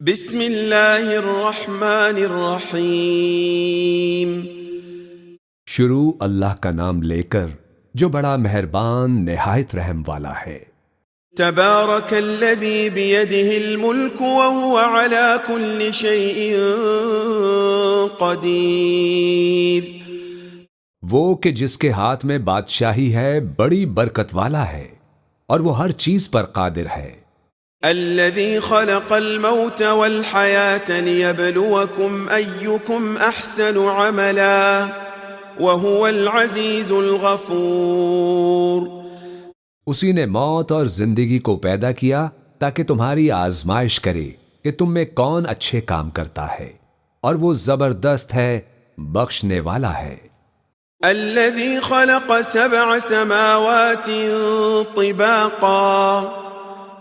بسم اللہ الرحمن الرحیم۔ شروع اللہ کا نام لے کر جو بڑا مہربان نہایت رحم والا ہے۔ تبارک الذی بیدہ الملک وہو علی کل شیء قدیر۔ وہ کہ جس کے ہاتھ میں بادشاہی ہے بڑی برکت والا ہے اور وہ ہر چیز پر قادر ہے۔ الذي خلق الموت والحياة ليبلوكم أيكم أحسن عملا وهو العزيز الغفور۔ اسی نے موت اور زندگی کو پیدا کیا تاکہ تمہاری آزمائش کرے کہ تم میں کون اچھے کام کرتا ہے، اور وہ زبردست ہے، بخشنے والا ہے۔ الذي خلق 7 سماوات طباقا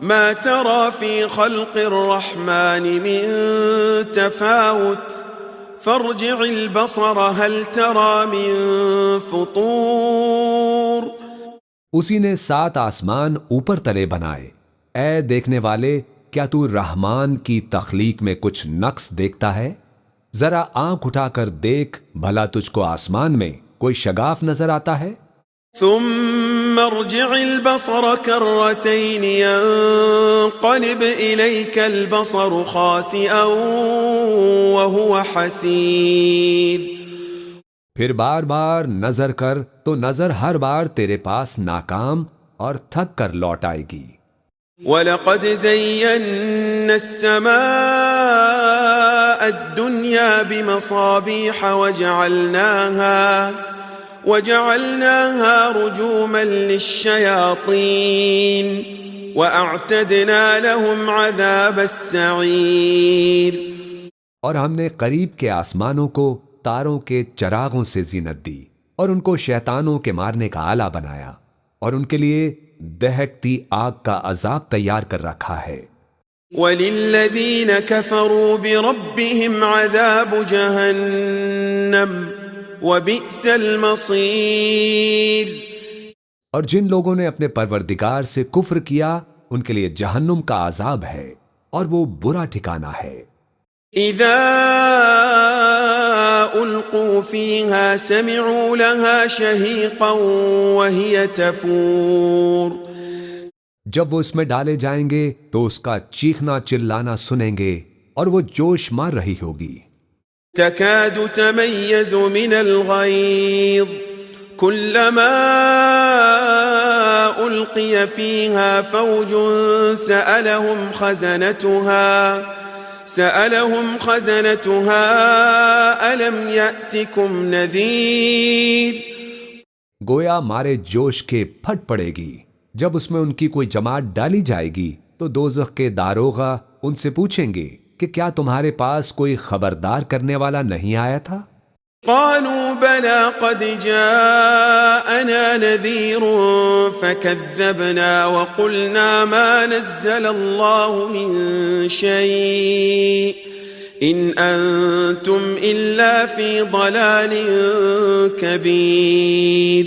ما ترى في خلق الرحمن من تفاوت فارجع البصر هل ترى من فطور۔ اسی نے 7 آسمان اوپر تلے بنائے۔ اے دیکھنے والے، کیا تو رحمان کی تخلیق میں کچھ نقص دیکھتا ہے؟ ذرا آنکھ اٹھا کر دیکھ، بھلا تجھ کو آسمان میں کوئی شگاف نظر آتا ہے؟ ثم ارجع البصر كرتين ينقلب إليك البصر خاسئا وهو حسير۔ پھر بار بار نظر کر تو نظر ہر بار تیرے پاس ناکام اور تھک کر لوٹ آئے گی۔ وَلَقَدْ زَيَّنَّا السَّمَاءَ الدُّنْيَا بِمَصَابِيحَ وَجَعَلْنَاهَا رُجُومًا لِلشَّيَاطِينِ وَأَعْتَدْنَا لَهُمْ عَذَابَ السَّعِيرِ۔ اور ہم نے قریب کے آسمانوں کو تاروں کے چراغوں سے زینت دی اور ان کو شیطانوں کے مارنے کا آلہ بنایا، اور ان کے لیے دہکتی آگ کا عذاب تیار کر رکھا ہے۔ وَلِلَّذِينَ كَفَرُوا بِرَبِّهِمْ عَذَابُ جَهَنَّمَ وَبِئْسَ الْمَصِيرُ۔ اور جن لوگوں نے اپنے پروردگار سے کفر کیا ان کے لیے جہنم کا عذاب ہے، اور وہ برا ٹھکانہ ہے۔ اِذَا أُلْقُوا فِيهَا سَمِعُوا لَهَا شَهِيقًا وَهِيَ تَفُورُ۔ جب وہ اس میں ڈالے جائیں گے تو اس کا چیخنا چلانا سنیں گے اور وہ جوش مار رہی ہوگی۔ تكاد تميز من الغيظ كلما ألقي فيها فوج سألهم خزنتها ألم يأتكم نذير۔ گویا مارے جوش کے پھٹ پڑے گی۔ جب اس میں ان کی کوئی جماعت ڈالی جائے گی تو دوزخ کے داروغہ ان سے پوچھیں گے کہ کیا تمہارے پاس کوئی خبردار کرنے والا نہیں آیا تھا؟ قالوا بلى قد جاءنا نذير فكذبنا وقلنا ما نزل الله من شيء إن أنتم إلا في ضلال كبير۔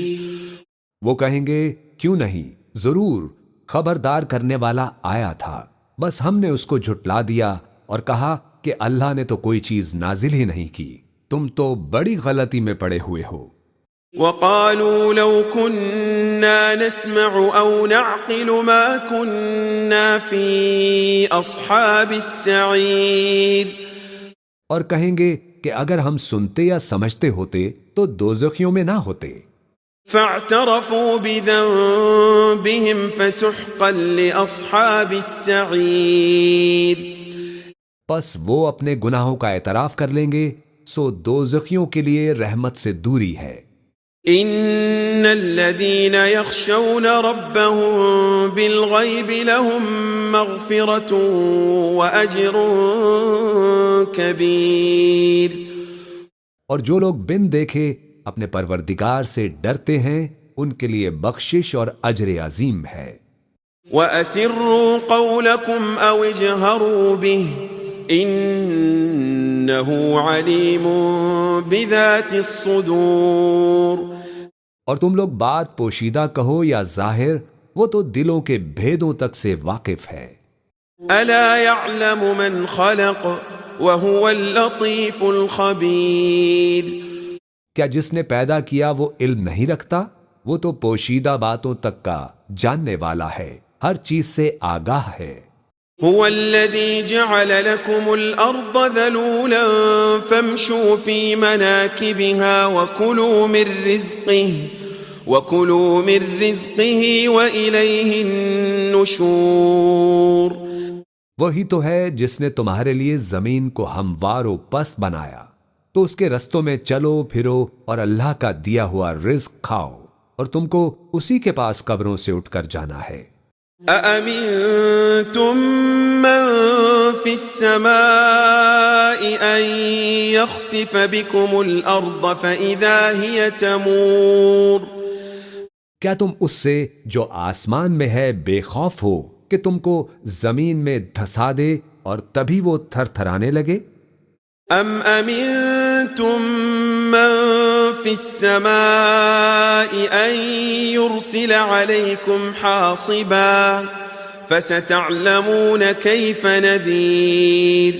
وہ کہیں گے کیوں نہیں، ضرور خبردار کرنے والا آیا تھا، بس ہم نے اس کو جھٹلا دیا اور کہا کہ اللہ نے تو کوئی چیز نازل ہی نہیں کی، تم تو بڑی غلطی میں پڑے ہوئے ہو۔ وَقَالُوا لَوْ كُنَّا نَسْمَعُ أَوْ نَعْقِلُ مَا كُنَّا فِي أَصْحَابِ السَّعِيرِ۔ اور کہیں گے کہ اگر ہم سنتے یا سمجھتے ہوتے تو دوزخیوں میں نہ ہوتے۔ فَاعْتَرَفُوا بِذَنبِهِمْ فَسُحْقًا لِأَصْحَابِ السَّعِيرِ۔ پس وہ اپنے گناہوں کا اعتراف کر لیں گے، سو دوزخیوں کے لیے رحمت سے دوری ہے۔ ان الذين يخشون ربهم بالغيب لهم مغفرة واجر كبير۔ اور جو لوگ بن دیکھے اپنے پروردگار سے ڈرتے ہیں ان کے لیے بخشش اور اجر عظیم ہے۔ وَأَسِرُّوا قَوْلَكُمْ أَوْ اجْهَرُوا بِهِ إِنَّهُ عَلِيمٌ بِذَاتِ الصُّدُورِ۔ اور تم لوگ بات پوشیدہ کہو یا ظاہر، وہ تو دلوں کے بھیدوں تک سے واقف ہے۔ ألا يعلم من خلق وهو اللطيف الخبير. کیا جس نے پیدا کیا وہ علم نہیں رکھتا؟ وہ تو پوشیدہ باتوں تک کا جاننے والا ہے، ہر چیز سے آگاہ ہے. هو الذي جعل لكم الأرض ذلولا فامشوا في مناكبها وكلوا من رزقه وإليه النشور. وہی تو ہے جس نے تمہارے لیے زمین کو ہموار و پست بنایا، تو اس کے رستوں میں چلو پھرو اور اللہ کا دیا ہوا رزق کھاؤ، اور تم کو اسی کے پاس قبروں سے اٹھ کر جانا ہے. أأمنتم من في السماء أن يخسف بكم الأرض فإذا هي تمور. کیا تم اس سے جو آسمان میں ہے بے خوف ہو کہ تم کو زمین میں دھسا دے اور تبھی وہ تھر تھرانے لگے؟ ام امنتم من في السماء ان يرسل عليكم حاصبا فستعلمون كيف نذير.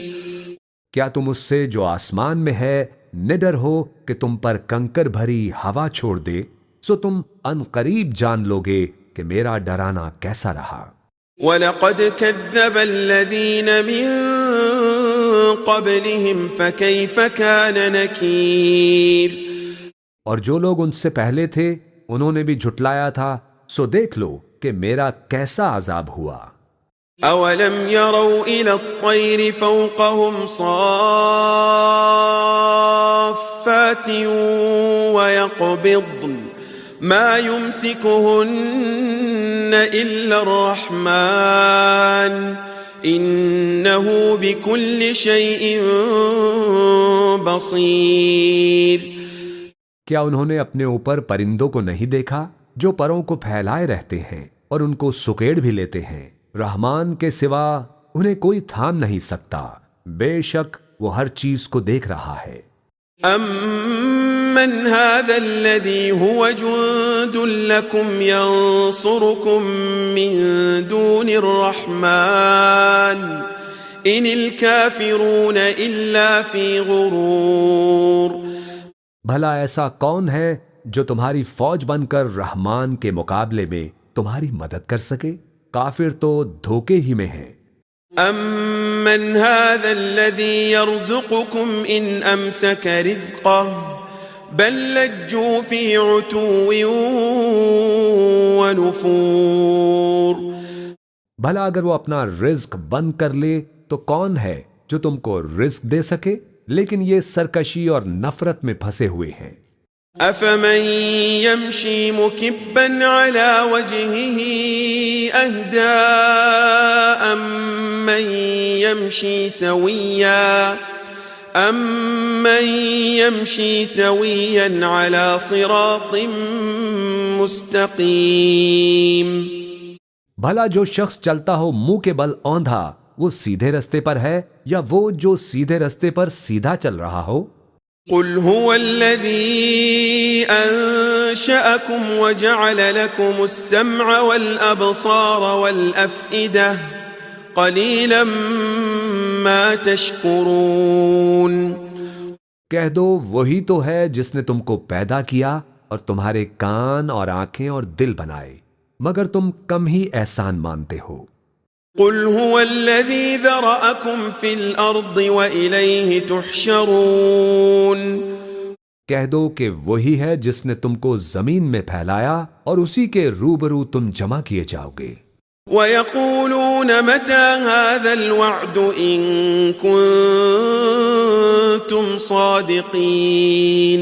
کیا تم اس سے جو آسمان میں ہے نڈر ہو کہ تم پر کنکر بھری ہوا چھوڑ دے، سو تم ان قریب جان لوگے کہ میرا ڈرانا کیسا رہا. وَلَقَدْ كَذَّبَ الَّذِينَ مِن قَبْلِهِمْ فَكَيْفَ كَانَ نَكِيرٌ. اور جو لوگ ان سے پہلے تھے انہوں نے بھی جھٹلایا تھا، سو دیکھ لو کہ میرا کیسا عذاب ہوا. أَوَلَمْ يَرَوْا إِلَى الطَّيْرِ فَوْقَهُمْ صَافَّاتٍ وَيَقْبِضْنَ مَا يُمْسِكُهُنَّ إِلَّا الرَّحْمَنُ إِنَّهُ بِكُلِّ شَيْءٍ بَصِيرٌ. کیا انہوں نے اپنے اوپر پرندوں کو نہیں دیکھا جو پروں کو پھیلائے رہتے ہیں اور ان کو سکیڑ بھی لیتے ہیں؟ رحمان کے سوا انہیں کوئی تھام نہیں سکتا، بے شک وہ ہر چیز کو دیکھ رہا ہے. أَمَّنْ هَذَا الَّذِي هُوَ جُندٌ لَكُمْ يَنصُرُكُم مِّن دُونِ الرَّحْمَنِ إِنِ الْكَافِرُونَ إِلَّا فِي غُرُورٍ. بھلا ایسا کون ہے جو تمہاری فوج بن کر رحمان کے مقابلے میں تمہاری مدد کر سکے؟ کافر تو دھوکے ہی میں ہیں. أَمَّنْ هَذَا الَّذِي يَرْزُقُكُمْ إِنْ أَمْسَكَ رِزْقَهُ بَلْ لَجُّوا فِي عُتُوٍّ وَنُفُورٍ. بھلا اگر وہ اپنا رزق بند کر لے تو کون ہے جو تم کو رزق دے سکے؟ لیکن یہ سرکشی اور نفرت میں پھنسے ہوئے ہیں. أَفَمَن يَمْشِي مُكِبًّا عَلَى وَجْهِهِ أَهْدَىٰ أَمَّن يَمْشِي سَوِيًّا عَلَى صِرَاطٍ مُسْتَقِيمٍ. بھلا جو شخص چلتا ہو منہ کے بل اوندھا وہ سیدھے رستے پر ہے، یا وہ جو سیدھے رستے پر سیدھا چل رہا ہو؟ قل هو الذي أنشأكم وجعل لكم السمع والأبصار والأفئدة قليلا ما تشكرون. کہہ دو وہی تو ہے جس نے تم کو پیدا کیا اور تمہارے کان اور آنکھیں اور دل بنائے، مگر تم کم ہی احسان مانتے ہو. قل هو الذي ذرأكم في الأرض وإليه تحشرون. کہہ دو کہ وہی ہے جس نے تم کو زمین میں پھیلایا اور اسی کے روبرو تم جمع کیے جاؤ گے. وَيَقُولُونَ مَتَى هَذَا الْوَعْدُ إِن كُنتُمْ صَادِقِينَ.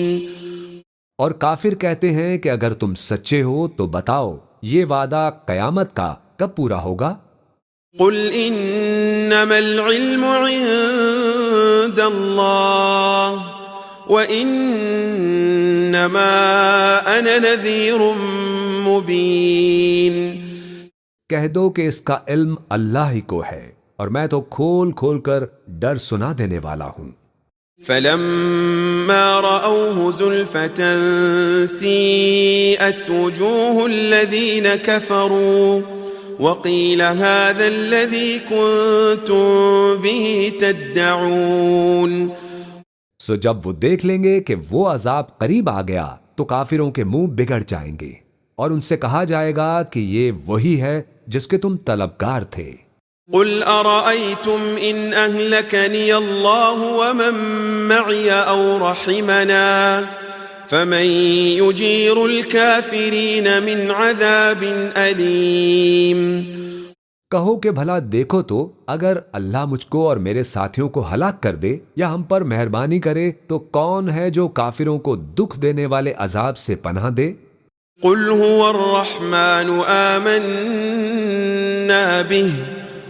اور کافر کہتے ہیں کہ اگر تم سچے ہو تو بتاؤ یہ وعدہ قیامت کا کب پورا ہوگا؟ قل انما العلم عند اللہ وانما انا نذیر مبین. کہہ دو کہ اس کا علم اللہ ہی کو ہے اور میں تو کھول کھول کر ڈر سنا دینے والا ہوں. فلما رأوه زلفة سيئت وجوه الذين كفروا وقيل هذا الذي كنتم به تدعون. سو جب وہ دیکھ لیں گے کہ وہ عذاب قریب آ گیا تو کافروں کے منہ بگڑ جائیں گے اور ان سے کہا جائے گا کہ یہ وہی ہے جس کے تم طلبگار تھے. قل أرأيتم إن أهلكني الله ومن معي أو رحمنا فمن يجير الكافرين من عذاب أليم. کہو کہ بھلا دیکھو تو اگر اللہ مجھ کو اور میرے ساتھیوں کو ہلاک کر دے یا ہم پر مہربانی کرے تو کون ہے جو کافروں کو دکھ دینے والے عذاب سے پناہ دے؟ قل هو الرحمن آمنا به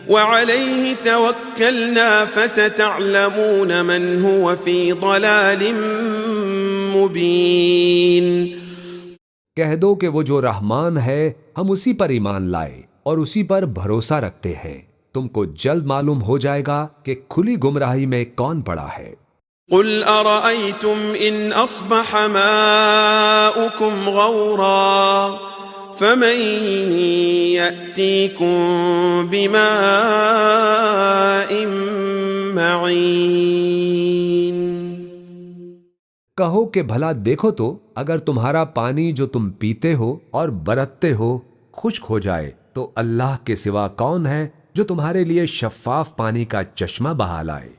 وعليه توكلنا فستعلمون من هو في ضلال مبين. کہہ دو کہ وہ جو رحمان ہے ہم اسی پر ایمان لائے اور اسی پر بھروسہ رکھتے ہیں. تم کو جلد معلوم ہو جائے گا کہ کھلی گمراہی میں کون پڑا ہے. قل أرأيتم إن أصبح ماؤكم غورا فمن يأتيكم بماء معين. کہو کہ بھلا دیکھو تو اگر تمہارا پانی جو تم پیتے ہو اور برتتے ہو خشک ہو جائے تو اللہ کے سوا کون ہے جو تمہارے لیے شفاف پانی کا چشمہ بہا لائے.